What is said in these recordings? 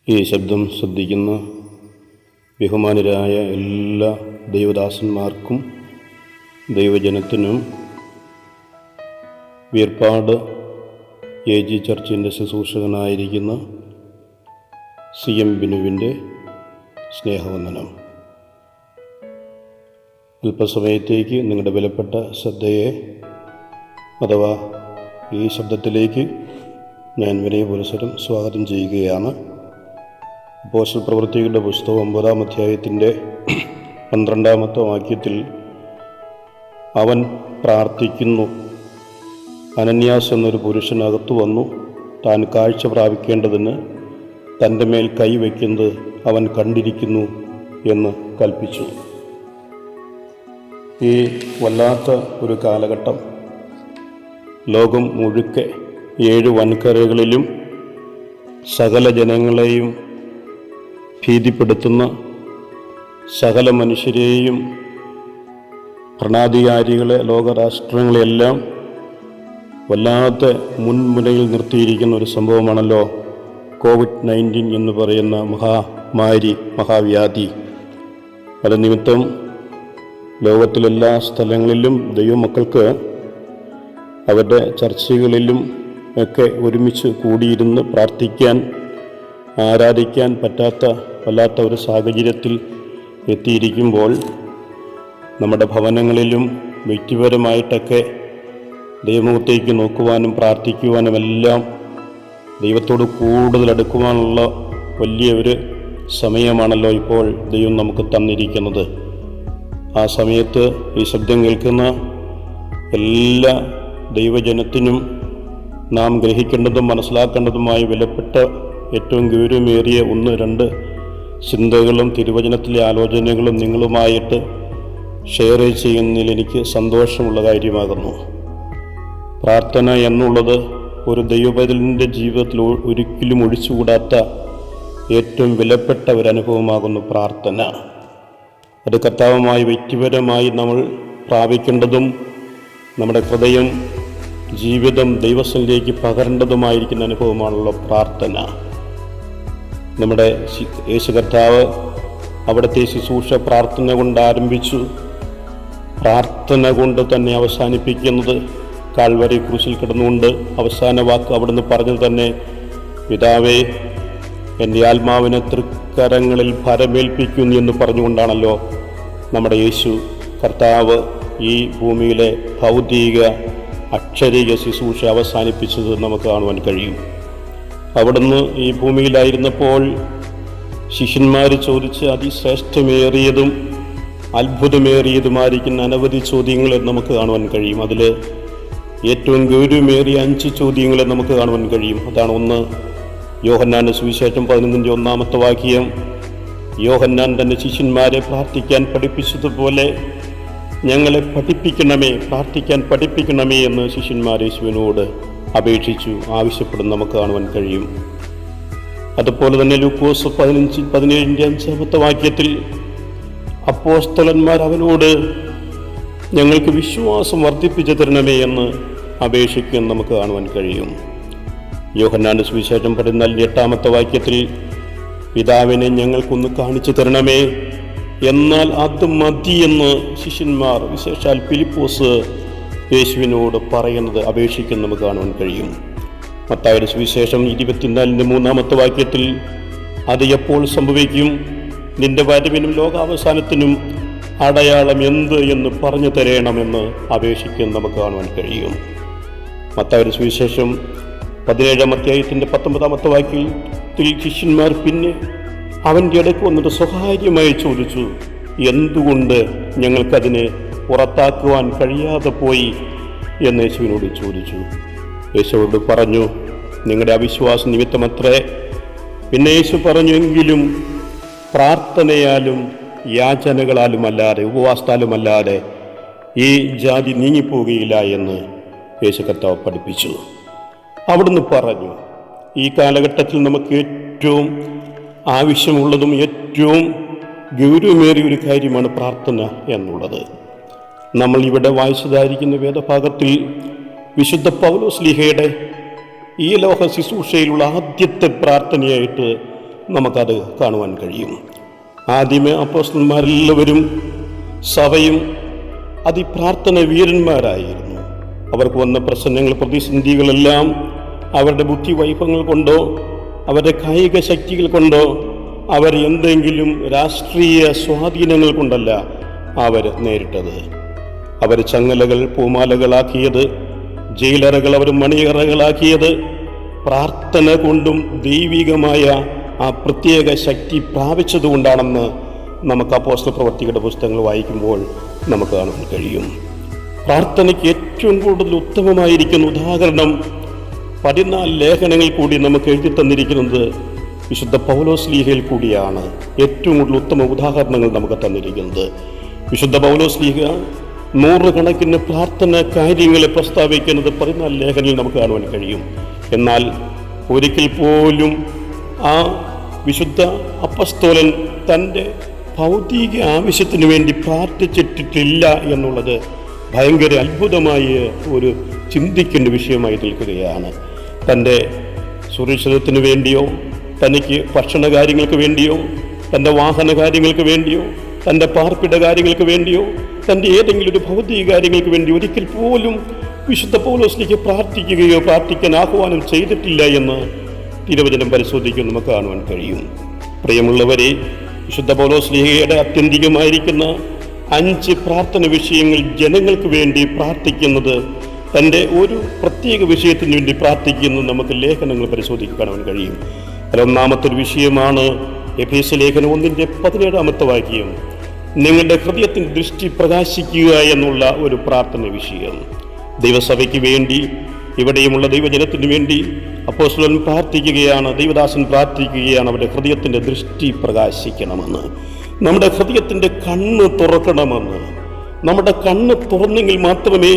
ഈ ശബ്ദം ശ്രദ്ധിക്കുന്ന ബഹുമാനരായ എല്ലാ ദൈവദാസന്മാർക്കും ദൈവജനത്തിനും വീർപ്പാട് AG ചർച്ചിൻ്റെ ശുശ്രൂഷകനായിരിക്കുന്ന CM ബിനുവിൻ്റെ സ്നേഹവന്ദനം. അല്പസമയത്തേക്ക് നിങ്ങളുടെ വിലപ്പെട്ട ശ്രദ്ധയെ അഥവാ ഈ ശബ്ദത്തിലേക്ക് ഞാൻ വിനയപുരസരം സ്വാഗതം ചെയ്യുകയാണ്. അപ്പോസ്തല പ്രവൃത്തികളുടെ പുസ്തകം 9-ാം അധ്യായത്തിൻ്റെ 12-ാമത്തെ വാക്യത്തിൽ അവൻ പ്രാർത്ഥിക്കുന്നു. അനന്യാസ് എന്നൊരു പുരുഷനകത്തു വന്നു താൻ കാഴ്ച പ്രാപിക്കേണ്ടതിന് തൻ്റെ മേൽ കൈവയ്ക്കുന്നത് അവൻ കണ്ടിരിക്കുന്നു എന്ന് കൽപ്പിച്ചു. ഈ വല്ലാത്ത ഒരു കാലഘട്ടം ലോകം മുഴുക്കെ 7 വൻകരകളിലും സകല ജനങ്ങളെയും ഭീതിപ്പെടുത്തുന്ന, സകല മനുഷ്യരെയും ഭരണാധികാരികളെ ലോകരാഷ്ട്രങ്ങളെല്ലാം വല്ലാത്ത മുൻമുനയിൽ നിർത്തിയിരിക്കുന്ന ഒരു സംഭവമാണല്ലോ COVID-19 എന്ന് പറയുന്ന മഹാമാരി, മഹാവ്യാധി. അത് നിമിത്തം ലോകത്തിലെല്ലാ സ്ഥലങ്ങളിലും ദൈവമക്കൾക്ക് അവരുടെ ചർച്ചകളിലും ഒക്കെ ഒരുമിച്ച് കൂടിയിരുന്ന് പ്രാർത്ഥിക്കാൻ, ആരാധിക്കാൻ പറ്റാത്ത വല്ലാത്ത ഒരു സാഹചര്യത്തിൽ എത്തിയിരിക്കുമ്പോൾ നമ്മുടെ ഭവനങ്ങളിലും വ്യക്തിപരമായിട്ടൊക്കെ ദൈവമുഖത്തേക്ക് നോക്കുവാനും പ്രാർത്ഥിക്കുവാനുമെല്ലാം ദൈവത്തോട് കൂടുതൽ അടുക്കുവാനുള്ള വലിയ ഒരു സമയമാണല്ലോ ഇപ്പോൾ ദൈവം നമുക്ക് തന്നിരിക്കുന്നത്. ആ സമയത്ത് ഈ ശബ്ദം കേൾക്കുന്ന എല്ലാ ദൈവജനത്തിനും നാം ഗ്രഹിക്കേണ്ടതും മനസ്സിലാക്കേണ്ടതുമായ വിലപ്പെട്ട ഏറ്റവും ഗൗരവമേറിയ 1-2 ചിന്തകളും തിരുവചനത്തിലെ ആലോചനകളും നിങ്ങളുമായിട്ട് ഷെയർ ചെയ്യുന്നതിൽ എനിക്ക് സന്തോഷമുള്ള കാര്യമാകുന്നു. പ്രാർത്ഥന എന്നുള്ളത് ഒരു ദൈവപൈതലിൻ്റെ ജീവിതത്തിൽ ഒരിക്കലും ഒഴിച്ചുകൂടാത്ത ഏറ്റവും വിലപ്പെട്ട ഒരു അനുഭവമാകുന്നു പ്രാർത്ഥന. അത് കർത്താവുമായി വ്യക്തിപരമായി നമ്മൾ പ്രാപിക്കേണ്ടതും നമ്മുടെ ഹൃദയം, ജീവിതം ദൈവസ്ഥലിലേക്ക് പകരേണ്ടതുമായിരിക്കുന്ന അനുഭവമാണല്ലോ പ്രാർത്ഥന. നമ്മുടെ യേശു കർത്താവ് അവിടുത്തെ ശുശ്രൂഷ പ്രാർത്ഥന കൊണ്ട് ആരംഭിച്ചു, പ്രാർത്ഥന കൊണ്ട് തന്നെ അവസാനിപ്പിക്കുന്നത്. കാൽവരി ക്രൂശിൽ കിടന്നുകൊണ്ട് അവസാന വാക്ക് അവിടുന്ന് പറഞ്ഞത് തന്നെ, പിതാവേ എൻ്റെ ആത്മാവിനെ തൃക്കരങ്ങളിൽ ഭരമേൽപ്പിക്കുന്നു എന്ന് പറഞ്ഞുകൊണ്ടാണല്ലോ നമ്മുടെ യേശു കർത്താവ് ഈ ഭൂമിയിലെ ഭൗതിക അക്ഷരിക ശുശ്രൂഷ അവസാനിപ്പിച്ചത് നമുക്ക് കാണുവാൻ കഴിയും. അവിടുന്ന് ഈ ഭൂമിയിലായിരുന്നപ്പോൾ ശിഷ്യന്മാർ ചോദിച്ച് അതിശ്രേഷ്ഠമേറിയതും അത്ഭുതമേറിയതുമായിരിക്കുന്ന അനവധി ചോദ്യങ്ങളെ നമുക്ക് കാണുവാൻ കഴിയും. അതിൽ ഏറ്റവും ഗൗരവമേറിയ 5 ചോദ്യങ്ങളെ നമുക്ക് കാണുവാൻ കഴിയും. അതാണ് 1, യോഹന്നാന്റെ സുവിശേഷം 11-ാമത്തെ വാക്യം. യോഹന്നാൻ തൻ്റെ ശിഷ്യന്മാരെ പ്രാർത്ഥിക്കാൻ പഠിപ്പിച്ചതുപോലെ ഞങ്ങളെ പഠിപ്പിക്കണമേ, പ്രാർത്ഥിക്കാൻ പഠിപ്പിക്കണമേ എന്ന് ശിഷ്യന്മാർ യേശുവിനോട് അപേക്ഷിച്ചു, ആവശ്യപ്പെടുന്ന നമുക്ക് കാണുവാൻ കഴിയും. അതുപോലെ തന്നെ ലൂക്കോസ് 17-ാമത്തെ വാക്യത്തിൽ അപ്പോസ്തലന്മാർ അവനോട് ഞങ്ങൾക്ക് വിശ്വാസം വർദ്ധിപ്പിച്ചു തരണമേ എന്ന് അപേക്ഷിക്കാൻ നമുക്ക് കാണുവാൻ കഴിയും. യോഹന്നാന്റെ സുവിശേഷം 14-ാമത്തെ വാക്യത്തിൽ പിതാവിനെ ഞങ്ങൾക്കൊന്ന് കാണിച്ചു തരണമേ, എന്നാൽ അത് മതിയെന്ന് ശിഷ്യന്മാർ, വിശേഷാൽ ഫിലിപ്പോസ് യേശുവിനോട് പറയുന്നത്, അപേക്ഷിക്കാൻ നമുക്ക് കാണുവാൻ കഴിയും. മത്തായിയുടെ സുവിശേഷം 24-3-ാമത്തെ വാക്യത്തിൽ അത് എപ്പോൾ സംഭവിക്കും, നിന്റെ വരവിനും ലോകാവസാനത്തിനും അടയാളം എന്ത് എന്ന് പറഞ്ഞു തരണമെന്ന് അപേക്ഷിക്കാൻ നമുക്ക് കാണുവാൻ കഴിയും. മത്തായിയുടെ സുവിശേഷം 17-ാം അധ്യായത്തിൻ്റെ 19-ാമത്തെ വാക്യത്തിൽ ശിഷ്യന്മാർ പിന്നെ അവൻ്റെ അടുക്ക് വന്നിട്ട് സ്വകാര്യമായി ചോദിച്ചു, എന്തുകൊണ്ട് ഞങ്ങൾക്കതിനെ പുറത്താക്കുവാൻ കഴിയാതെ പോയി എന്ന് യേശുവിനോട് ചോദിച്ചു. യേശുവോട് പറഞ്ഞു, നിങ്ങളുടെ അവിശ്വാസ നിമിത്തമത്രേ. പിന്നെ യേശു പറഞ്ഞു, എങ്കിലും പ്രാർത്ഥനയാലും യാചനകളാലുമല്ലാതെ, ഉപവാസത്താലുമല്ലാതെ ഈ ജാതി നീങ്ങിപ്പോവുകയില്ല എന്ന് യേശു കർത്താവ് പഠിപ്പിച്ചു. അവിടുന്ന് പറഞ്ഞു, ഈ കാലഘട്ടത്തിൽ നമുക്ക് ഏറ്റവും ആവശ്യമുള്ളതും ഏറ്റവും ഗൗരവമേറിയ ഒരു കാര്യമാണ് പ്രാർത്ഥന എന്നുള്ളത്. നമ്മൾ ഇവിടെ വായിച്ചതായിരിക്കുന്ന വേദഭാഗത്തിൽ വിശുദ്ധ പൗലോസ് ശ്ലീഹയുടെ ഈ ലോക ശുശ്രൂഷയിലുള്ള ആദ്യത്തെ പ്രാർത്ഥനയായിട്ട് നമുക്കത് കാണുവാൻ കഴിയും. ആദ്യമേ അപ്പോസ്തലന്മാരെല്ലാവരും സഭയും അതിപ്രാർത്ഥന വീരന്മാരായിരുന്നു. അവർക്ക് വന്ന പ്രശ്നങ്ങൾ, പ്രതിസന്ധികളെല്ലാം അവരുടെ ബുദ്ധിവൈഭവങ്ങൾ കൊണ്ടോ അവരുടെ കായിക ശക്തികൾ കൊണ്ടോ അവർ എന്തെങ്കിലും രാഷ്ട്രീയ സ്വാധീനങ്ങൾ കൊണ്ടല്ല അവർ നേരിട്ടത്. അവർ ചങ്ങലകൾ പൂമാലകളാക്കിയത്, ജയിലറകൾ അവർ മണിയറകളാക്കിയത് പ്രാർത്ഥന കൊണ്ടും ദൈവികമായ ആ പ്രത്യേക ശക്തി പ്രാപിച്ചതുകൊണ്ടാണെന്ന് നമുക്ക് അപ്പോസ്തല പ്രവർത്തികളുടെ പുസ്തകങ്ങൾ വായിക്കുമ്പോൾ നമുക്ക് കാണാൻ കഴിയും. പ്രാർത്ഥനയ്ക്ക് ഏറ്റവും കൂടുതൽ ഉത്തമമായിരിക്കുന്ന ഉദാഹരണം 14 ലേഖനങ്ങൾ കൂടി നമുക്ക് എഴുതി തന്നിരിക്കുന്നത് വിശുദ്ധ പൗലോസ്ലീഹയിൽ കൂടിയാണ്. ഏറ്റവും കൂടുതൽ ഉത്തമ ഉദാഹരണങ്ങൾ നമുക്ക് തന്നിരിക്കുന്നത് വിശുദ്ധ പൗലോസ്ലീഹ 100 കണക്കിന് പ്രാർത്ഥന കാര്യങ്ങളെ പ്രസ്താവിക്കുന്നത് 14 ലേഖനങ്ങളിൽ നമുക്ക് കാണുവാൻ കഴിയും. എന്നാൽ ഒരിക്കൽ പോലും ആ വിശുദ്ധ അപ്പസ്തോലൻ തൻ്റെ ഭൗതിക ആവശ്യത്തിന് വേണ്ടി പ്രാർത്ഥിച്ചിട്ടില്ല എന്നുള്ളത് ഭയങ്കര അത്ഭുതമായ ഒരു ചിന്തിക്കേണ്ട വിഷയമായി നിൽക്കുകയാണ്. തൻ്റെ സുരക്ഷിതത്തിന് വേണ്ടിയോ, തനിക്ക് ഭക്ഷണ കാര്യങ്ങൾക്ക് വേണ്ടിയോ, തൻ്റെ വാഹന കാര്യങ്ങൾക്ക് വേണ്ടിയോ, തൻ്റെ പാർപ്പിട കാര്യങ്ങൾക്ക് വേണ്ടിയോ, തൻ്റെ ഏതെങ്കിലും ഒരു ഭൗതിക കാര്യങ്ങൾക്ക് വേണ്ടി ഒരിക്കൽ പോലും വിശുദ്ധ പൗലോസ്ലീഹ പ്രാർത്ഥിക്കുകയോ പ്രാർത്ഥിക്കാൻ ആഹ്വാനം ചെയ്തിട്ടില്ല എന്ന് തിരുവചനം പരിശോധിക്കാൻ നമുക്ക് കാണുവാൻ കഴിയും. പ്രിയമുള്ളവരെ, വിശുദ്ധ പൗലോസ്ലീഹയുടെ ആത്യന്തികമായിരിക്കുന്ന 5 പ്രാർത്ഥന വിഷയങ്ങൾ ജനങ്ങൾക്ക് വേണ്ടി പ്രാർത്ഥിക്കുന്നത്, തൻ്റെ ഒരു പ്രത്യേക വിഷയത്തിന് വേണ്ടി പ്രാർത്ഥിക്കുന്നത് നമുക്ക് ലേഖനങ്ങൾ പരിശോധിക്കാൻ കാണുവാൻ കഴിയും. ഒന്നാമത്തെ ഒരു വിഷയമാണ് എഫേസ്യ ലേഖനം 1:17 വാക്യം. നിങ്ങളുടെ ഹൃദയത്തിൻ്റെ ദൃഷ്ടി പ്രകാശിക്കുക എന്നുള്ള ഒരു പ്രാർത്ഥന വിഷയം. ദൈവസഭയ്ക്ക് വേണ്ടി, ഇവിടെയുമുള്ള ദൈവജനത്തിന് വേണ്ടി അപ്പോസ്തലൻ പ്രാർത്ഥിക്കുകയാണ്, ദൈവദാസൻ പ്രാർത്ഥിക്കുകയാണ്, അവരുടെ ഹൃദയത്തിൻ്റെ ദൃഷ്ടി പ്രകാശിക്കണമെന്ന്, നമ്മുടെ ഹൃദയത്തിൻ്റെ കണ്ണ് തുറക്കണമെന്ന്. നമ്മുടെ കണ്ണ് തുറന്നെങ്കിൽ മാത്രമേ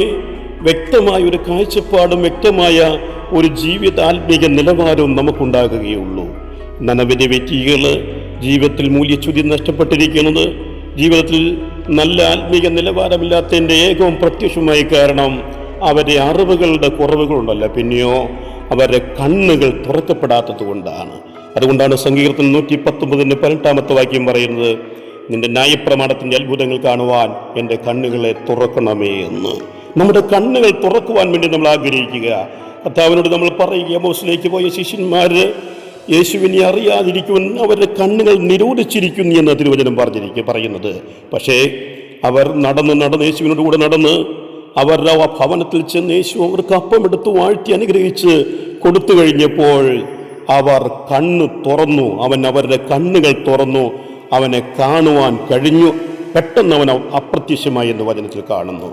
വ്യക്തമായ ഒരു കാഴ്ചപ്പാടും വ്യക്തമായ ഒരു ജീവിതാത്മീക നിലവാരവും നമുക്കുണ്ടാകുകയുള്ളൂ. നനവധി വ്യക്തികൾ ജീവിതത്തിൽ മൂല്യച്യുതി നഷ്ടപ്പെട്ടിരിക്കുന്നത്, ജീവിതത്തിൽ നല്ല ആത്മീക നിലവാരമില്ലാത്തതിൻ്റെ ഏകവും പ്രത്യക്ഷമായ കാരണം അവരുടെ അറിവുകളുടെ കുറവുകളുണ്ടല്ല, പിന്നെയോ അവരുടെ കണ്ണുകൾ തുറക്കപ്പെടാത്തത് കൊണ്ടാണ്. അതുകൊണ്ടാണ് സങ്കീർത്തനം 119:18 വാക്യം പറയുന്നത്, നിന്റെ ന്യായപ്രമാണത്തിൻ്റെ അത്ഭുതങ്ങൾ കാണുവാൻ എൻ്റെ കണ്ണുകളെ തുറക്കണമേ എന്ന്. നമ്മുടെ കണ്ണുകൾ തുറക്കുവാൻ വേണ്ടി നമ്മൾ ആഗ്രഹിക്കുക. കർത്താവിനോട് നമ്മൾ പറയുക, എമ്മോസിലേക്ക് പോയ ശിഷ്യന്മാർ യേശുവിനെ അറിയാതിരിക്കുവാൻ അവരുടെ കണ്ണുകൾ നിരോധിച്ചിരിക്കുന്നു എന്ന് തിരുവചനം പറയുന്നത്. പക്ഷേ അവർ നടന്ന് യേശുവിനോട് കൂടെ നടന്ന് അവരുടെ ആ ഭവനത്തിൽ ചെന്ന് യേശു അവർക്ക് അപ്പം എടുത്ത് വാഴ്ത്തി അനുഗ്രഹിച്ച് കൊടുത്തു കഴിഞ്ഞപ്പോൾ അവർ കണ്ണ് തുറന്നു. അവരുടെ കണ്ണുകൾ തുറന്നു, അവനെ കാണുവാൻ കഴിഞ്ഞു. പെട്ടെന്ന് അവൻ അപ്രത്യക്ഷമായി എന്ന് വചനത്തിൽ കാണുന്നു.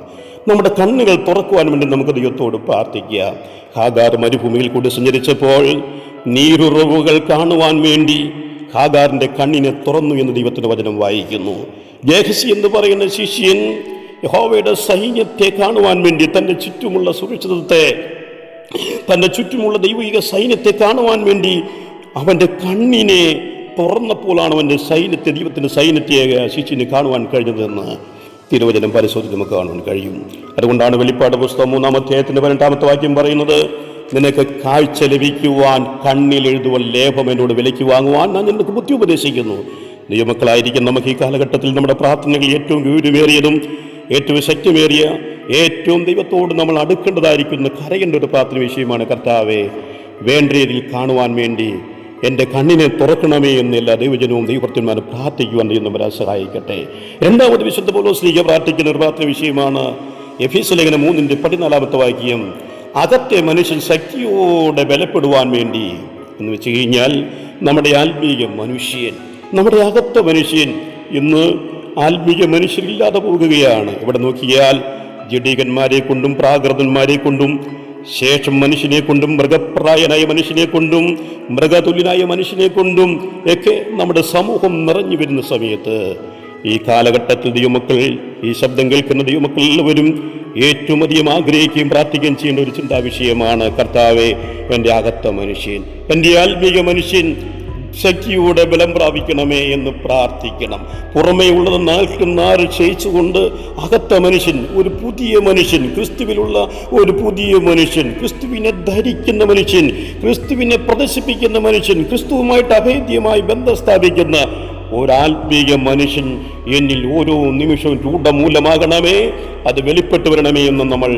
നമ്മുടെ കണ്ണുകൾ തുറക്കുവാൻ വേണ്ടി നമുക്ക് ദൈവത്തോട് പ്രാർത്ഥിക്കുക. ഹാഗാർ മരുഭൂമിയിൽ കൂടി സഞ്ചരിച്ചപ്പോൾ നീരുറവുകൾ കാണുവാൻ വേണ്ടി ഹാഗാറിൻ്റെ കണ്ണിനെ തുറന്നു എന്ന് ദൈവത്തിൻ്റെ വചനം വായിക്കുന്നു. ഗേഹസി എന്ന് പറയുന്ന ശിഷ്യൻ യഹോവയുടെ സൈന്യത്തെ കാണുവാൻ വേണ്ടി, തൻ്റെ ചുറ്റുമുള്ള സുരക്ഷിതത്തെ, തൻ്റെ ചുറ്റുമുള്ള ദൈവിക സൈന്യത്തെ കാണുവാൻ വേണ്ടി അവൻ്റെ കണ്ണിനെ തുറന്നപ്പോഴാണ് അവൻ്റെ സൈന്യത്തെ, ദൈവത്തിൻ്റെ സൈന്യത്തെ ശിഷ്യന് കാണുവാൻ കഴിഞ്ഞതെന്ന് തിരുവചനം പരിശോധിച്ച് നമുക്ക് കാണുവാൻ കഴിയും. അതുകൊണ്ടാണ് വെളിപ്പാട് പുസ്തകം 3-ാം വാക്യം പറയുന്നത്, നിനക്ക് കാഴ്ച ലഭിക്കുവാൻ കണ്ണിൽ എഴുതുവാൻ ലേപം എന്നോട് വിലയ്ക്ക് വാങ്ങുവാൻ ഞാൻ നിനക്ക് ബുദ്ധി ഉപദേശിക്കുന്നു. ദൈവമക്കളായിരിക്കും നമുക്ക് ഈ കാലഘട്ടത്തിൽ നമ്മുടെ പ്രാർത്ഥനകൾ ഏറ്റവും ഗൗരവേറിയതും ഏറ്റവും ശക്തിമേറിയ, ഏറ്റവും ദൈവത്തോട് നമ്മൾ അടുക്കേണ്ടതായിരിക്കുന്ന കരയേണ്ട ഒരു പ്രാർത്ഥന വിഷയമാണ്, കർത്താവേ വേണ്ട രീതിയിൽ കാണുവാൻ വേണ്ടി എൻ്റെ കണ്ണിനെ തുറക്കണമേ എന്ന് എല്ലാ ദൈവജനവും ദൈവഭക്തന്മാരും പ്രാർത്ഥിക്കുവാൻ ദൈവം സഹായിക്കട്ടെ. രണ്ടാമത് വിശുദ്ധ പൗലോസ്ലീഹ പ്രാർത്ഥിക്കുന്ന ഒരു പ്രാർത്ഥന വിഷയമാണ് എഫേസ്യ ലേഖനം 3:14 വാക്യം. അകത്തെ മനുഷ്യൻ ശക്തിയോടെ ബലപ്പെടുവാൻ വേണ്ടി എന്ന് വെച്ച് കഴിഞ്ഞാൽ നമ്മുടെ ആത്മീയ മനുഷ്യൻ, നമ്മുടെ അകത്തെ മനുഷ്യൻ ഇന്ന് ആത്മീയ മനുഷ്യരില്ലാതെ പോകുകയാണ്. ഇവിടെ നോക്കിയാൽ ജഡീകന്മാരെ കൊണ്ടും പ്രാകൃതന്മാരെ കൊണ്ടും ശേഷം മനുഷ്യനെ കൊണ്ടും മൃഗപ്രായനായ മനുഷ്യനെ കൊണ്ടും മൃഗതുല്യനായ മനുഷ്യനെ കൊണ്ടും ഒക്കെ നമ്മുടെ സമൂഹം നിറഞ്ഞു വരുന്ന സമയത്ത് ഈ കാലഘട്ടത്തിൽ ദൈവമക്കൾ, ഈ ശബ്ദം കേൾക്കുന്ന ദൈവമക്കൾ എല്ലാവരും ഏറ്റവും അധികം ആഗ്രഹിക്കുകയും പ്രാർത്ഥിക്കുകയും ചെയ്യേണ്ട ഒരു ചിന്താ വിഷയമാണ്, കർത്താവേ എൻ്റെ അകത്ത മനുഷ്യൻ, എൻ്റെ ആത്മീക മനുഷ്യൻ ശക്തിയോടെ ബലം പ്രാപിക്കണമേ എന്ന് പ്രാർത്ഥിക്കണം. പുറമേ ഉള്ളത് നാൾക്കുനാൾ ക്ഷയിച്ചുകൊണ്ട് അകത്ത മനുഷ്യൻ, ഒരു പുതിയ മനുഷ്യൻ, ക്രിസ്തുവിലുള്ള ഒരു പുതിയ മനുഷ്യൻ, ക്രിസ്തുവിനെ ധരിക്കുന്ന മനുഷ്യൻ, ക്രിസ്തുവിനെ പ്രദർശിപ്പിക്കുന്ന മനുഷ്യൻ, ക്രിസ്തുവുമായിട്ട് അഭേദ്യമായി ബന്ധം സ്ഥാപിക്കുന്ന ഒരാത്മീയ മനുഷ്യൻ എന്നിൽ ഓരോ നിമിഷവും രൂഢമൂലമാകണമേ, അത് വെളിപ്പെട്ട് വരണമേ എന്ന് നമ്മൾ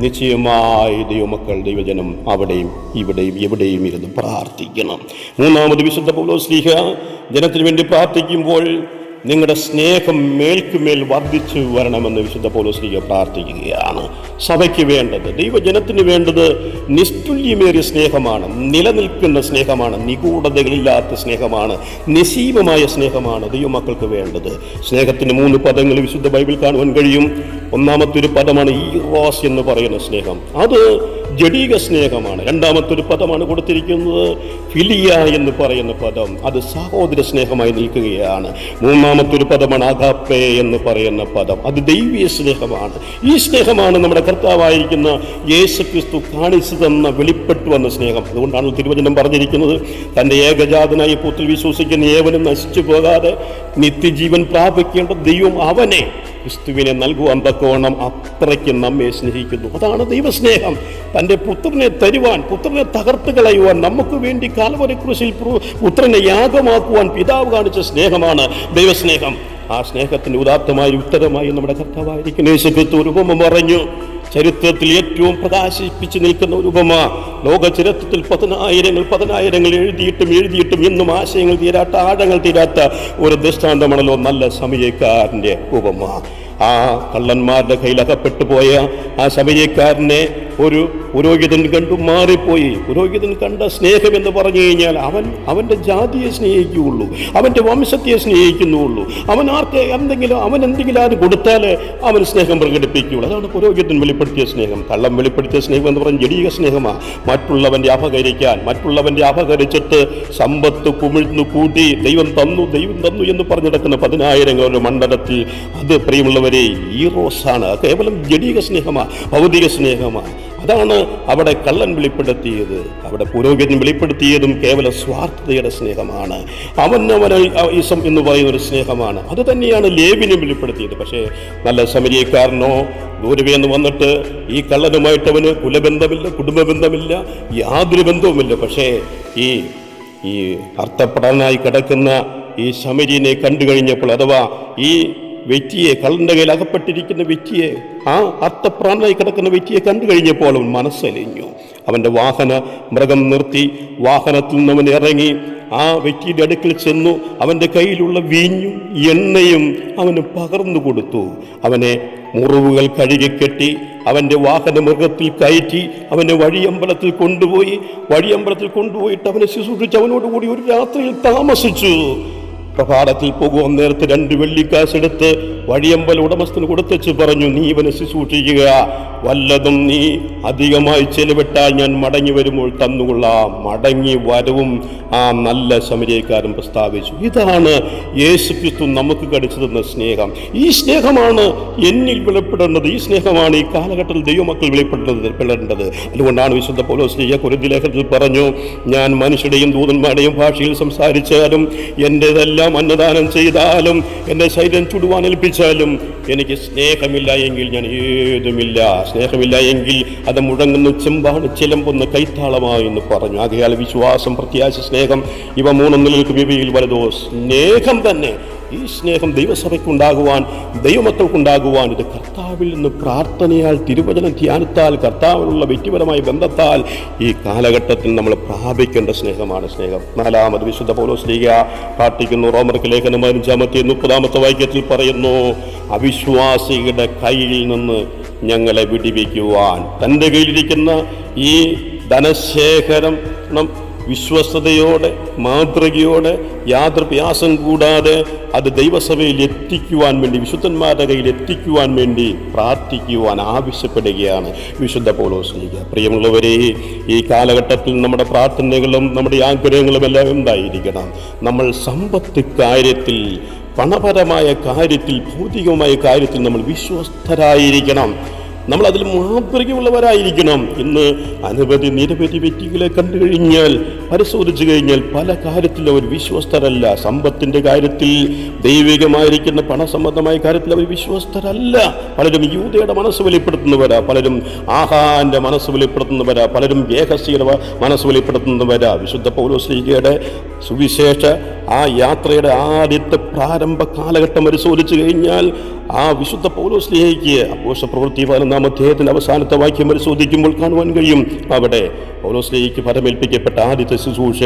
നിശ്ചയമായി ദൈവമക്കൾ, ദൈവജനം അവിടെയും ഇവിടെയും എവിടെയും ഇരുന്ന് പ്രാർത്ഥിക്കണം. മൂന്നാമത് വിശുദ്ധ പൗലോസ്ലീഹ ജനത്തിന് വേണ്ടി പ്രാർത്ഥിക്കുമ്പോൾ നിങ്ങളുടെ സ്നേഹം മേൽക്കുമേൽ വർദ്ധിച്ചു വരണമെന്ന് വിശുദ്ധ പൗലോസ്ലീഹ പ്രാർത്ഥിക്കുകയാണ്. സഭയ്ക്ക് വേണ്ടത്, ദൈവജനത്തിന് വേണ്ടത് നിസ്തുല്യമേറിയ സ്നേഹമാണ്, നിലനിൽക്കുന്ന സ്നേഹമാണ്, നിഗൂഢതകളില്ലാത്ത സ്നേഹമാണ്, നിശീമമായ സ്നേഹമാണ് ദൈവമക്കൾക്ക് വേണ്ടത്. സ്നേഹത്തിന് 3 പദങ്ങൾ വിശുദ്ധ ബൈബിൾ കാണുവാൻ കഴിയും. ഒന്നാമത്തെ ഒരു പദമാണ് ഈറോസ് എന്ന് പറയുന്ന സ്നേഹം, അത് ജഡീക സ്നേഹമാണ്. രണ്ടാമത്തെ ഒരു പദമാണ് കൊടുത്തിരിക്കുന്നത് ഫിലിയ എന്ന് പറയുന്ന പദം, അത് സഹോദര സ്നേഹമായി നിൽക്കുകയാണ്. മൂന്നാമത്തെ ഒരു പദമാണ് അഗാപ്പേ എന്ന് പറയുന്ന പദം, അത് ദൈവീയ സ്നേഹമാണ്. ഈ സ്നേഹമാണ് നമ്മുടെ കർത്താവായിരിക്കുന്ന യേശു ക്രിസ്തു കാണിച്ചു തന്ന വെളിപ്പെട്ടു വന്ന സ്നേഹം. അതുകൊണ്ടാണ് തിരുവചനം പറഞ്ഞിരിക്കുന്നത്, തൻ്റെ ഏകജാതനായ പുത്രനിൽ വിശ്വസിക്കുന്ന ഏവനും നശിച്ചു പോകാതെ നിത്യജീവൻ പ്രാപിക്കേണ്ട ദൈവം അവനെ, ക്രിസ്തുവിനെ നൽകുവാൻ തക്കവണ്ണം അത്രയ്ക്ക് നമ്മെ സ്നേഹിക്കുന്നു. അതാണ് ദൈവസ്നേഹം. തൻ്റെ പുത്രനെ തരുവാൻ, പുത്രനെ തകർത്ത് കളയുവാൻ, നമുക്ക് വേണ്ടി കാൽവരി ക്രൂശിൽ പുത്രനെ യാഗമാക്കുവാൻ പിതാവ് കാണിച്ച സ്നേഹമാണ് ദൈവസ്നേഹം. ആ സ്നേഹത്തിന് ഉദാത്തമായ ഉത്തരമായി നമ്മുടെ കർത്താവായിരിക്കുന്ന യേശു ക്രിസ്തു ഒരു ഉപമ പറഞ്ഞു. ചരിത്രത്തിൽ ഏറ്റവും പ്രകാശിപ്പിച്ച് നിൽക്കുന്ന ഒരു ഉപമ, ലോക ചരിത്രത്തിൽ പതിനായിരങ്ങൾ എഴുതിയിട്ടും ഇന്നും ആശയങ്ങൾ തീരാത്ത, ആഴങ്ങൾ തീരാത്ത ഒരു ദൃഷ്ടാന്തമാണല്ലോ നല്ല സമയക്കാരൻ്റെ ഉപമ. ആ കള്ളന്മാരുടെ കയ്യിൽ അകപ്പെട്ടു പോയ ആ സമയക്കാരനെ ഒരു പുരോഹിതൻ കണ്ടു മാറിപ്പോയി. പുരോഹിതൻ കണ്ട സ്നേഹം എന്ന് പറഞ്ഞു കഴിഞ്ഞാൽ അവൻ്റെ ജാതിയെ സ്നേഹിക്കുകയുള്ളൂ, അവൻ്റെ വംശത്തെ സ്നേഹിക്കുന്നുള്ളൂ. അവൻ എന്തെങ്കിലും ആര് കൊടുത്താൽ അവൻ സ്നേഹം പ്രകടിപ്പിക്കുകയുള്ളൂ. അതാണ് പുരോഹിതൻ വെളിപ്പെടുത്തിയ സ്നേഹം. കള്ളം വെളിപ്പെടുത്തിയ സ്നേഹം എന്ന് പറഞ്ഞാൽ ജഡീക സ്നേഹമാണ്. മറ്റുള്ളവൻ്റെ അപകരിച്ചിട്ട് സമ്പത്ത് കുമിഴ്ന്നു കൂട്ടി ദൈവം തന്നു എന്ന് പറഞ്ഞു നടക്കുന്ന 10,000 മണ്ഡലത്തിൽ, അത് പ്രിയമുള്ളവരെ ഈറോസാണ്. അത് കേവലം ജഡീക സ്നേഹമാണ്, ഭൗതിക സ്നേഹമാണ്. അതാണ് അവിടെ കള്ളൻ വെളിപ്പെടുത്തിയത്. അവിടെ പുരോഹിതൻ വെളിപ്പെടുത്തിയതും കേവല സ്വാർത്ഥതയുടെ സ്നേഹമാണ്. അവനവനിസം എന്ന് പറയുന്ന ഒരു സ്നേഹമാണ്. അത് തന്നെയാണ് ലേവിനും വെളിപ്പെടുത്തിയത്. പക്ഷേ നല്ല സമരിയക്കാരനോ ദൂരവേ എന്ന് വന്നിട്ട് ഈ കള്ളനുമായിട്ട് അവന് കുലബന്ധമില്ല, കുടുംബ ബന്ധമില്ല, യാതൊരു ബന്ധവുമില്ല. പക്ഷേ ഈ അർത്ഥപ്പെടാനായി കിടക്കുന്ന ഈ ശമരിയനെ കണ്ടു കഴിഞ്ഞപ്പോൾ, അഥവാ ഈ വ്യക്തിയെ, കള്ളന്റെ കയ്യിൽ അകപ്പെട്ടിരിക്കുന്ന വ്യക്തിയെ, ആ അർത്ഥപ്രാണനായി കിടക്കുന്ന വ്യക്തിയെ കണ്ടു കഴിഞ്ഞപ്പോൾ അവൻ മനസ്സലിഞ്ഞു. അവൻ്റെ മൃഗം നിർത്തി, വാഹനത്തിൽ നിന്ന് അവൻ ഇറങ്ങി ആ വ്യക്തിയുടെ അടുക്കൽ ചെന്നു. അവൻ്റെ കയ്യിലുള്ള വീഞ്ഞും എണ്ണയും അവന് പകർന്നു കൊടുത്തു. അവനെ മുറിവുകൾ കഴുകിക്കെട്ടി അവൻ്റെ മൃഗത്തിൽ കയറ്റി അവനെ വഴിയമ്പലത്തിൽ കൊണ്ടുപോയിട്ട് അവനെ ശുശ്രൂഷിച്ച് അവനോടുകൂടി ഒരു രാത്രിയിൽ താമസിച്ചു. പ്രഭാതത്തിൽ പോകുവാൻ നേരത്ത് 2 വെള്ളിക്കാശെടുത്ത് വഴിയമ്പല ഉടമസ്ഥന് കൊടുത്തുവെച്ച് പറഞ്ഞു, നീ ഇവനെ ശുശ്രൂഷിക്കുക, വല്ലതും നീ അധികമായി ചെലവിട്ടാൽ ഞാൻ മടങ്ങി വരുമ്പോൾ തന്നുകൊള്ളാം. മടങ്ങി വരവും ആ നല്ല സമരിയക്കാരൻ പ്രസ്താവിച്ചു. ഇതാണ് യേശു ക്രിസ്തു നമുക്ക് കടിച്ചു തന്ന സ്നേഹം. ഈ സ്നേഹമാണ് എന്നിൽ വെളിപ്പെടേണ്ടത്. ഈ സ്നേഹമാണ് ഈ കാലഘട്ടത്തിൽ ദൈവമക്കൾ വെളിപ്പെടേണ്ടത്. അതുകൊണ്ടാണ് വിശുദ്ധ പൗലോസ് കൊരിന്ത്യർ ലേഖനത്തിൽ പറഞ്ഞു, ഞാൻ മനുഷ്യരുടെയും ദൂതന്മാരുടെയും ഭാഷയിൽ സംസാരിച്ചാലും, എൻ്റെതെല്ലാം അന്നദാനം ചെയ്താലും, എൻ്റെ ശരീരം ചുടുവാൻ ഏൽപ്പിച്ചാലും, എനിക്ക് സ്നേഹമില്ല എങ്കിൽ ഞാൻ ഏതുമില്ല. സ്നേഹമില്ല എങ്കിൽ അത് മുഴങ്ങുന്ന ചെമ്പാണ്, ചിലമ്പുന്ന കൈത്താളമായി എന്ന് പറഞ്ഞു. ആകയാൽ വിശ്വാസം, പ്രത്യാശ, സ്നേഹം, ഇവ 3 നിലനിൽക്കും. ഇവയിൽ വലുതോ സ്നേഹം തന്നെ. ഈ സ്നേഹം ദൈവസഭയ്ക്കുണ്ടാകുവാൻ, ദൈവമക്കൾക്കുണ്ടാകുവാൻ, ഇത് കർത്താവിൽ നിന്ന് പ്രാർത്ഥനയാൽ, തിരുവചന ധ്യാനത്താൽ, കർത്താവിനുള്ള വ്യക്തിപരമായ ബന്ധത്താൽ ഈ കാലഘട്ടത്തിൽ നമ്മൾ പ്രാപിക്കേണ്ട സ്നേഹമാണ് സ്നേഹം. 4-ാമത് വിശുദ്ധ പൗലോസ് പ്രാർത്ഥിക്കുന്നു. റോമർക്ക് ലേഖനം 5-30 വാക്യത്തിൽ പറയുന്നു, അവിശ്വാസികളുടെ കയ്യിൽ നിന്ന് ഞങ്ങളെ വിടുവിക്കുവാൻ. തൻ്റെ കയ്യിലിരിക്കുന്ന ഈ ധനശേഖരം വിശ്വസ്തയോടെ, മാതൃകയോടെ, യാതൊരു പ്രയാസം കൂടാതെ അത് ദൈവസഭയിൽ എത്തിക്കുവാൻ വേണ്ടി, വിശുദ്ധന്മാരുടെ കയ്യിൽ എത്തിക്കുവാൻ വേണ്ടി പ്രാർത്ഥിക്കുവാൻ ആവശ്യപ്പെടുകയാണ് വിശുദ്ധ പൗലോസ്. പ്രിയമുള്ളവരെ, ഈ കാലഘട്ടത്തിൽ നമ്മുടെ പ്രാർത്ഥനകളും നമ്മുടെ ആഗ്രഹങ്ങളും എല്ലാം എന്തായിരിക്കണം? നമ്മൾ സമ്പത്ത് കാര്യത്തിൽ, പണപരമായ കാര്യത്തിൽ, ഭൗതികമായ കാര്യത്തിൽ നമ്മൾ വിശ്വസ്തരായിരിക്കണം. നമ്മൾ അതിൽ മാതൃകയുള്ളവരായിരിക്കണം. ഇന്ന് നിരവധി വ്യക്തികളെ കണ്ടു കഴിഞ്ഞാൽ പരിശോധിച്ചു കഴിഞ്ഞാൽ പല കാര്യത്തിലും അവർ വിശ്വസ്തരല്ല. സമ്പത്തിന്റെ കാര്യത്തിൽ, ദൈവികമായിരിക്കുന്ന പണസംബന്ധമായ കാര്യത്തിൽ അവർ വിശ്വസ്തരല്ല. പലരും യൂദയുടെ മനസ്സ് വെളിപ്പെടുത്തുന്നവരാ, പലരും ആഹാന്റെ മനസ്സ് വെളിപ്പെടുത്തുന്നവരാ, പലരും ഗേഹസിയുടെ മനസ്സ് വെളിപ്പെടുത്തുന്നവരാ. വിശുദ്ധ പൗലോസ്ലീഹയുടെ സുവിശേഷ ആ യാത്രയുടെ ആദ്യത്തെ പ്രാരംഭ കാലഘട്ടം പരിശോധിച്ചു കഴിഞ്ഞാൽ ആ വിശുദ്ധ പൗലോസ്ലീഹയ്ക്ക് അപ്പോസ്തലപ്രവൃത്തി 11-ാം അധ്യായത്തിന്റെ അവസാനത്തെ വാക്യം പരിശോധിക്കുമ്പോൾ കാണുവാൻ കഴിയും. അവിടെ പൗലോസ്ലീഹയ്ക്ക് ഫലമേൽപ്പിക്കപ്പെട്ട ആദ്യത്തെ ശുശ്രൂഷ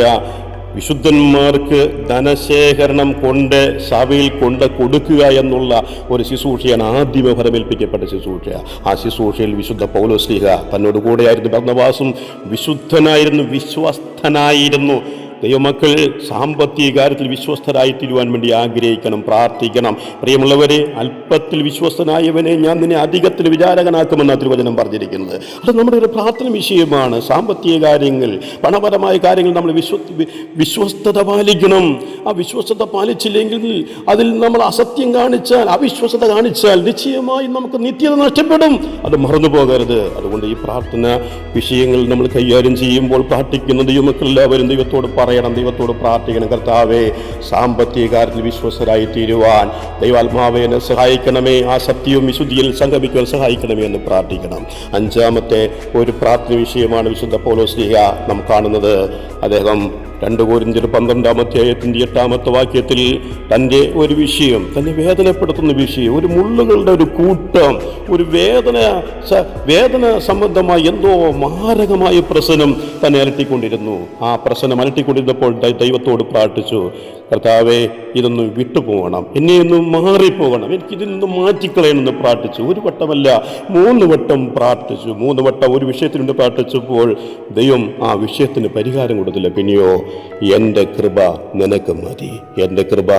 വിശുദ്ധന്മാർക്ക് ധനശേഖരണം കൊണ്ട് സഭയിൽ കൊണ്ട് കൊടുക്കുക എന്നുള്ള ഒരു ശുശ്രൂഷയാണ് ആദ്യമേ ഫലമേൽപ്പിക്കപ്പെട്ട ശുശ്രൂഷ. ആ ശുശ്രൂഷയിൽ വിശുദ്ധ പൗലോസ്ലീഹ തന്നോട് കൂടെയായിരുന്നു ബർന്നബാസും വിശുദ്ധനായിരുന്നു, വിശ്വസ്തനായിരുന്നു. ദൈവമക്കൾ സാമ്പത്തിക കാര്യത്തിൽ വിശ്വസ്തരായി തീരുവാൻ വേണ്ടി ആഗ്രഹിക്കണം, പ്രാർത്ഥിക്കണം. പ്രിയമുള്ളവരെ, അല്പത്തിൽ വിശ്വസ്തനായവനെ ഞാൻ നിന്നെ അധികത്തിൽ വിചാരകനാക്കുമെന്നാണ് തിരുവചനം പറഞ്ഞിരിക്കുന്നത്. അത് നമ്മുടെ ഒരു പ്രാർത്ഥന വിഷയമാണ്. സാമ്പത്തിക കാര്യങ്ങൾ, പണപരമായ കാര്യങ്ങൾ നമ്മൾ വിശ്വസ്തത പാലിക്കണം. ആ വിശ്വസ്തത പാലിച്ചില്ലെങ്കിൽ, അതിൽ നമ്മൾ അസത്യം കാണിച്ചാൽ, അവിശ്വസത കാണിച്ചാൽ നിശ്ചയമായും നമുക്ക് നിത്യത നഷ്ടപ്പെടും. അത് മറന്നു പോകരുത്. അതുകൊണ്ട് ഈ പ്രാർത്ഥന വിഷയങ്ങൾ നമ്മൾ കൈകാര്യം ചെയ്യുമ്പോൾ പ്രാർത്ഥിക്കുന്ന ദൈവമക്കൾ എല്ലാവരും ദൈവത്തോട് ദൈവത്തോട് പ്രാർത്ഥിക്കണം. കർത്താവേ, സാമ്പത്തിക കാര്യത്തിൽ വിശ്വസ്തരായി തീരുവാൻ ദൈവാത്മാവേ എന്നെ സഹായിക്കണമേ, ആ സത്യവും വിശുദ്ധിയിൽ സംഗമിക്കുവാൻ സഹായിക്കണമേ എന്ന് പ്രാർത്ഥിക്കണം. 5-ാമത്തെ ഒരു പ്രാർത്ഥന വിഷയമാണ് വിശുദ്ധ പൗലോസ്ലീഹ നാം കാണുന്നത്. അദ്ദേഹം 2 കൊരിന്ത്യർ 12-ാം അധ്യായത്തിന്റെ 8-ാമത്തെ വാക്യത്തിൽ തൻ്റെ ഒരു വിഷയം, തന്നെ വേദനപ്പെടുത്തുന്ന വിഷയം, ഒരു മുള്ളുകളുടെ ഒരു കൂട്ടം, ഒരു വേദന സംബന്ധമായ എന്തോ മാരകമായ പ്രശ്നം തന്നെ അലട്ടിക്കൊണ്ടിരുന്നു. ആ പ്രശ്നം അലട്ടിക്കൊണ്ടിരുന്നപ്പോൾ ദൈവത്തോട് പ്രാർത്ഥിച്ചു, കർത്താവേ, ഇതൊന്ന് വിട്ടുപോകണം, എന്നെയൊന്നും മാറിപ്പോകണം, എനിക്കിതിൽ നിന്ന് മാറ്റിക്കളയണമെന്ന് പ്രാർത്ഥിച്ചു. 1 വട്ടമല്ല 3 വട്ടം പ്രാർത്ഥിച്ചു. 3 വട്ടം ഒരു വിഷയത്തിന് വേണ്ടി പ്രാർത്ഥിച്ചപ്പോൾ ദൈവം ആ വിഷയത്തിന് പരിഹാരം കൊടുത്തില്ല. പിന്നെയോ, എൻ്റെ കൃപ നിനക്ക് മതി, എൻ്റെ കൃപ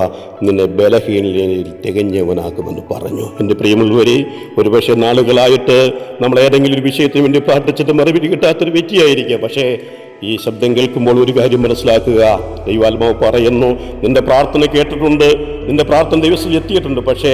നിന്നെ ബലഹീനതയിൽ തികഞ്ഞവനാക്കുമെന്ന് പറഞ്ഞു. എൻ്റെ പ്രിയമുള്ളവരെ, ഒരുപക്ഷെ നാളുകളായിട്ട് നമ്മൾ ഏതെങ്കിലും ഒരു വിഷയത്തിന് വേണ്ടി പ്രാർത്ഥിച്ചിട്ട് മറുപടി കിട്ടാത്തൊരു വ്യക്തിയായിരിക്കാം. പക്ഷേ ഈ ശബ്ദം കേൾക്കുമ്പോൾ ഒരു കാര്യം മനസ്സിലാക്കുക, ദൈവാത്മാവ് പറയുന്നു, നിന്റെ പ്രാർത്ഥന കേട്ടിട്ടുണ്ട്, നിന്റെ പ്രാർത്ഥന ദൈവത്തിൽ എത്തിയിട്ടുണ്ട്. പക്ഷേ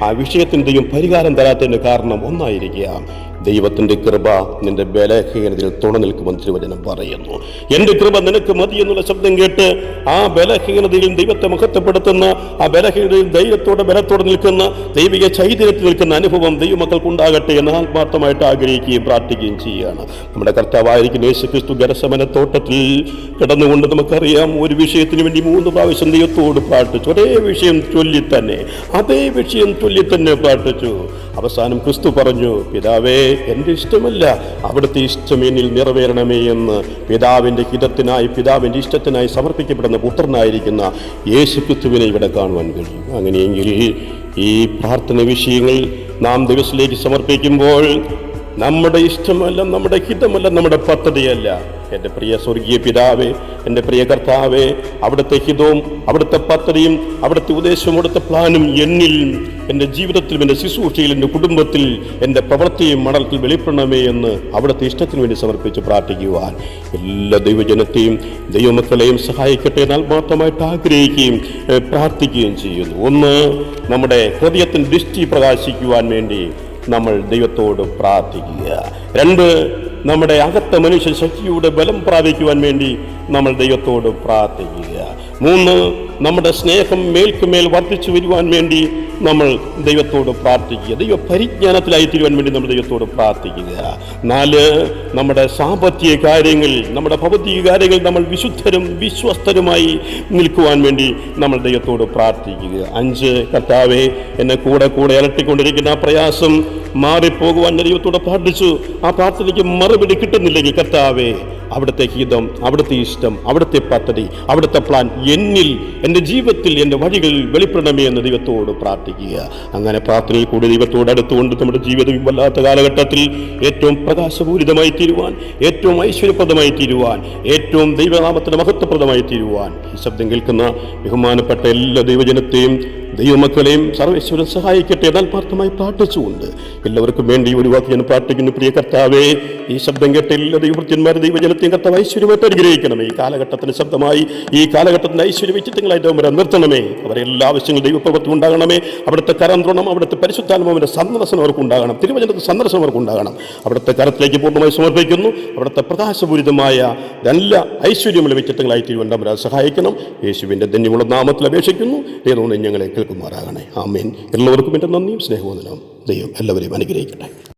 ആ വിഷയത്തിന് ദൈവം പരിഹാരം തരാത്തതിൻ്റെ കാരണം ഒന്നായിരിക്കാം, ദൈവത്തിൻ്റെ കൃപ നിന്റെ ബലഹീനതയിൽ തുണ നിൽക്കുമെന്ന് തിരുവചനം പറയുന്നു. എൻ്റെ കൃപ നിനക്ക് മതി എന്നുള്ള ശബ്ദം കേട്ട് ആ ബലഹീനതയിൽ ദൈവത്തെ മഹത്വപ്പെടുത്തുന്ന, ആ ബലഹീനതയിൽ ബലത്തോടെ നിൽക്കുന്ന, ദൈവിക ചൈതന്യത്തിൽ നിൽക്കുന്ന അനുഭവം ദൈവമക്കൾക്കുണ്ടാകട്ടെ എന്ന് ആത്മാർത്ഥമായിട്ട് ആഗ്രഹിക്കുകയും പ്രാർത്ഥിക്കുകയും ചെയ്യുകയാണ്. നമ്മുടെ കർത്താവായിരിക്കുന്ന യേശുക്രിസ്തു ഗെത്സമനെ തോട്ടത്തിൽ കിടന്നുകൊണ്ട് നമുക്കറിയാം, ഒരു വിഷയത്തിന് വേണ്ടി 3 പ്രാവശ്യം ദൈവത്തോട് പ്രാർത്ഥിച്ചു. ഒരേ വിഷയം ചൊല്ലി തന്നെ, അതേ വിഷയം ചൊല്ലി തന്നെ പ്രാർത്ഥിച്ചു. അവസാനം ക്രിസ്തു പറഞ്ഞു, പിതാവേ, എൻ്റെ ഇഷ്ടമല്ല, അവിടുത്തെ ഇഷ്ടം എന്നിൽ നിറവേറണമേ എന്ന് പിതാവിൻ്റെ ഹിതത്തിനായി, പിതാവിൻ്റെ ഇഷ്ടത്തിനായി സമർപ്പിക്കപ്പെടുന്ന പുത്രനായിരിക്കുന്ന യേശുക്രിസ്തുവിനെ ഇവിടെ കാണുവാൻ കഴിയും. അങ്ങനെയെങ്കിൽ ഈ പ്രാർത്ഥന വിഷയങ്ങൾ നാം ദൈവത്തിലേക്ക് സമർപ്പിക്കുമ്പോൾ നമ്മുടെ ഇഷ്ടമല്ല, നമ്മുടെ ഹിതമല്ല, നമ്മുടെ പദ്ധതിയല്ല. എൻ്റെ പ്രിയ സ്വർഗീയ പിതാവേ, എൻ്റെ പ്രിയ കർത്താവേ, അവിടുത്തെ ഹിതവും അവിടുത്തെ പദ്ധതിയും അവിടുത്തെ ഉദ്ദേശവും അവിടുത്തെ പ്ലാനും എന്നിൽ, എൻ്റെ ജീവിതത്തിലും എൻ്റെ ശുശ്രൂഷയിൽ, എൻ്റെ കുടുംബത്തിൽ, എൻ്റെ പ്രവൃത്തിയും മണ്ഡലത്തിൽ വെളിപ്പെടണമേ എന്ന് അവിടുത്തെ ഇഷ്ടത്തിന് വേണ്ടി സമർപ്പിച്ച് പ്രാർത്ഥിക്കുവാൻ എല്ലാ ദൈവജനത്തെയും ദൈവമക്കളെയും സഹായിക്കട്ടെ എന്ന് ആത്മാർത്ഥമായിട്ട് ആഗ്രഹിക്കുകയും പ്രാർത്ഥിക്കുകയും ചെയ്യുന്നു. 1, നമ്മുടെ ഹൃദയത്തിന് ദൃഷ്ടി പ്രകാശിക്കുവാൻ വേണ്ടി നമ്മൾ ദൈവത്തോട് പ്രാർത്ഥിക്കുക. 2, നമ്മുടെ അകത്ത മനുഷ്യ ശക്തിയുടെ ബലം പ്രാപിക്കുവാൻ വേണ്ടി നമ്മൾ ദൈവത്തോട് പ്രാർത്ഥിക്കുക. 3, നമ്മുടെ സ്നേഹം മേൽക്കുമേൽ വർദ്ധിച്ചു വരുവാൻ വേണ്ടി നമ്മൾ ദൈവത്തോട് പ്രാർത്ഥിക്കുക. ദൈവ പരിജ്ഞാനത്തിലായി തീരുവാൻ വേണ്ടി നമ്മൾ ദൈവത്തോട് പ്രാർത്ഥിക്കുക. 4, നമ്മുടെ സാമ്പത്തിക കാര്യങ്ങൾ, നമ്മുടെ ഭൗതിക കാര്യങ്ങൾ നമ്മൾ വിശുദ്ധരും വിശ്വസ്തരുമായി നിൽക്കുവാൻ വേണ്ടി നമ്മൾ ദൈവത്തോട് പ്രാർത്ഥിക്കുക. 5, കർത്താവേ, എന്നെ കൂടെ അലട്ടിക്കൊണ്ടിരിക്കുന്ന ആ പ്രയാസം മാറിപ്പോകുവാൻ ദൈവത്തോട് പ്രാർത്ഥിച്ചു. ആ പ്രാർത്ഥനയ്ക്ക് മറുപടി കിട്ടുന്നില്ലെങ്കിൽ കർത്താവേ, അവിടുത്തെ ഹിതം, അവിടുത്തെ ഇഷ്ടം, അവിടുത്തെ പദ്ധതി, അവിടുത്തെ പ്ലാൻ എന്നിൽ, എൻ്റെ ജീവിതത്തിൽ, എൻ്റെ വഴികളിൽ വെളിപ്പെടണമേ എന്ന് ദൈവത്തോട് പ്രാർത്ഥിക്കുക. അങ്ങനെ പ്രാർത്ഥനയിൽ കൂടി ദൈവത്തോട് അടുത്തുകൊണ്ട് നമ്മുടെ ജീവിതം വല്ലാത്ത കാലഘട്ടത്തിൽ ഏറ്റവും പ്രകാശപൂരിതമായി തീരുവാൻ, ഏറ്റവും ഐശ്വര്യപ്രദമായി തീരുവാൻ, ഏറ്റവും ദൈവനാമത്തിന് മഹത്വപ്രദമായി തീരുവാൻ ഈ ശബ്ദം കേൾക്കുന്ന ബഹുമാനപ്പെട്ട എല്ലാ ദൈവജനത്തെയും ദൈവമക്കളെയും സർവേശ്വരൻ സഹായിക്കട്ടെ എന്ന് ആത്മാർത്ഥമായി പ്രാർത്ഥിച്ചുകൊണ്ട് എല്ലാവർക്കും വേണ്ടി ഒരു വാക്ക് ഞാൻ പ്രാർത്ഥിക്കുന്നു. പ്രിയ കർത്താവേ, ഈ ശബ്ദം കേട്ട എല്ലാ ദൈവവൃത്യന്മാരും ദൈവജനത്തെയും കർത്താവ് ഐശ്വര്യമായിട്ട് അനുഗ്രഹിക്കണമേ. ഈ കാലഘട്ടത്തിന് ശബ്ദമായി ഈ കാലഘട്ടത്തിന് ഐശ്വര്യം വെച്ചിട്ടുങ്ങളായിട്ട് അവരെ നിർത്തണമേ. അവരെ എല്ലാ ആവശ്യങ്ങളും ദൈവപ്രവൃത്തി ഉണ്ടാകണമേ. അവിടുത്തെ കരന്ത്രണം, അവിടുത്തെ പരിശുദ്ധാത്മാവിൻ്റെ സന്ദർശനം അവർക്ക് ഉണ്ടാകണം. തിരുവചനത്തിൽ സന്ദർശനം അവർക്ക് ഉണ്ടാകണം. അവിടുത്തെ കരത്തിലേക്ക് പൂർണ്ണമായി സമർപ്പിക്കുന്നു. അവിടുത്തെ പ്രകാശപൂരിതമായ നല്ല ഐശ്വര്യം ലഭിച്ചിട്ടുങ്ങളായി തിരുവനന്തപുരം സഹായിക്കണം. യേശുവിൻ്റെ ധന്യമുള്ള നാമത്തിൽ അപേക്ഷിക്കുന്നു. ദൈവം ഞങ്ങളെ കേൾക്കുമാറാകണേ. ആമേൻ. എല്ലാവർക്കും എൻ്റെ നന്ദിയും സ്നേഹവും. ദൈവം എല്ലാവരെയും അനുഗ്രഹിക്കട്ടെ.